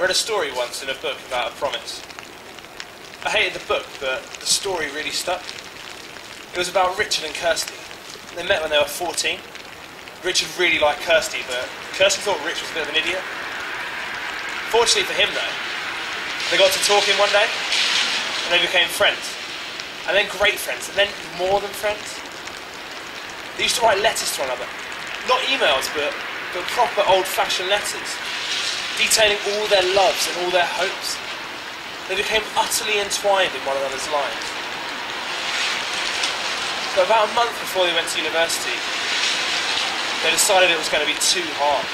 read a story once in a book about a promise. I hated the book, but the story really stuck. It was about Richard and Kirsty. They met when they were 14. Richard really liked Kirsty, but Kirsty thought Rich was a bit of an idiot. Fortunately for him, though, they got to talking one day, and they became friends. And then great friends, and then more than friends. They used to write letters to one another. Not emails, but proper old-fashioned letters, detailing all their loves and all their hopes. They became utterly entwined in one another's lives. But about a month before they went to university, they decided it was going to be too hard,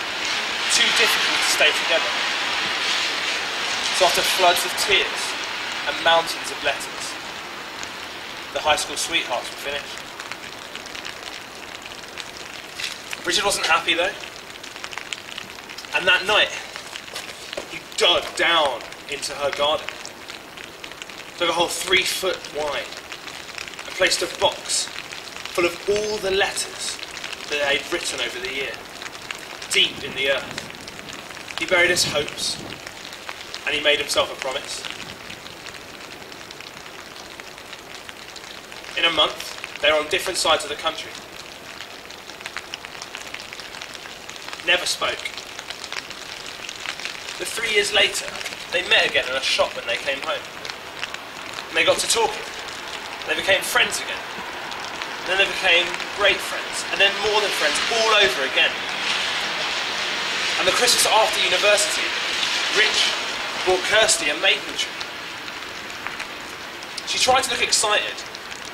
too difficult to stay together. So after floods of tears and mountains of letters, the high school sweethearts were finished. Richard wasn't happy though, and that night he dug down into her garden, dug a hole 3 foot wide, and placed a box full of all the letters that they'd written over the year, deep in the earth. He buried his hopes, and he made himself a promise. In a month, they were on different sides of the country. Never spoke. But 3 years later, they met again in a shop when they came home. And they got to talking. They became friends again. And then they became great friends. And then more than friends, all over again. And the Christmas after university, Rich bought Kirsty a maple tree. She tried to look excited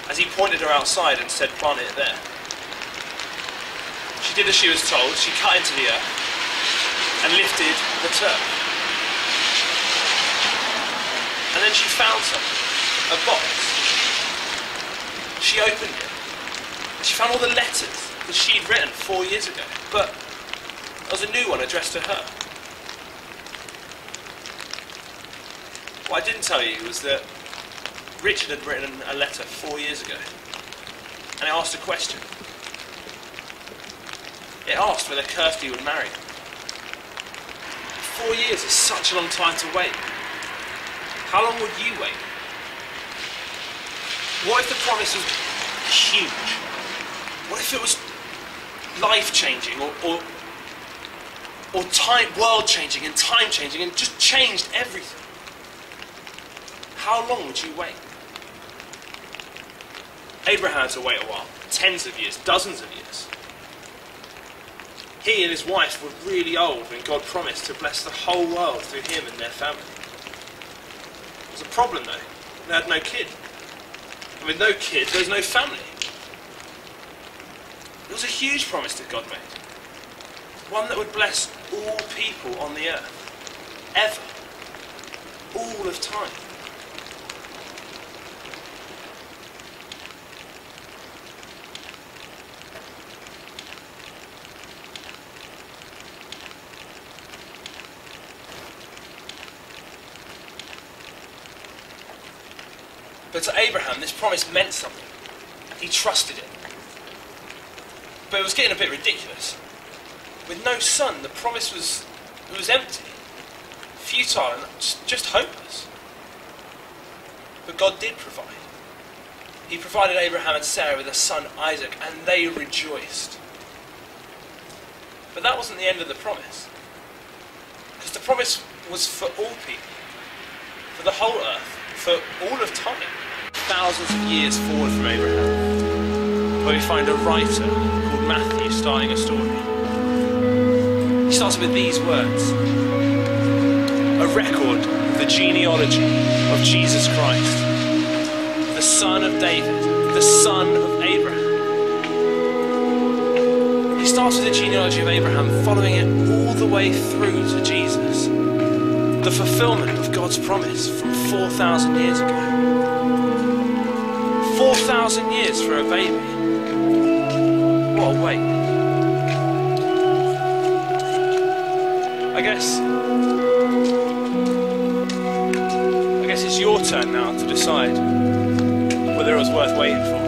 as he pointed her outside and said, "Plant it there." She did as she was told. She cut into the earth and lifted the turf. And then she found something, a box. She opened it. She found all the letters that she'd written 4 years ago, but there was a new one addressed to her. What I didn't tell you was that Richard had written a letter 4 years ago, and it asked a question. It asked whether Kirsty would marry him. 4 years is such a long time to wait. How long would you wait? What if the promise was huge? What if it was life-changing or world-changing and time-changing and just changed everything? How long would you wait? Abraham had to wait a while, tens of years, dozens of years. He and his wife were really old when God promised to bless the whole world through him and their family. There was a problem though. They had no kid. And with no kid, there was no family. It was a huge promise that God made. One that would bless all people on the earth. Ever. All of time. But to Abraham, this promise meant something. He trusted it. But it was getting a bit ridiculous. With no son, the promise was empty, futile, and just hopeless. But God did provide. He provided Abraham and Sarah with a son, Isaac, and they rejoiced. But that wasn't the end of the promise. Because the promise was for all people, for the whole earth, for all of time. Thousands of years forward from Abraham, where we find a writer called Matthew starting a story. He starts with these words: a record of the genealogy of Jesus Christ, the son of David, the son of Abraham. He starts with the genealogy of Abraham, following it all the way through to Jesus, the fulfillment of God's promise from 4,000 years ago. 4,000 years for a baby. What a wait. I guess it's your turn now to decide whether it was worth waiting for.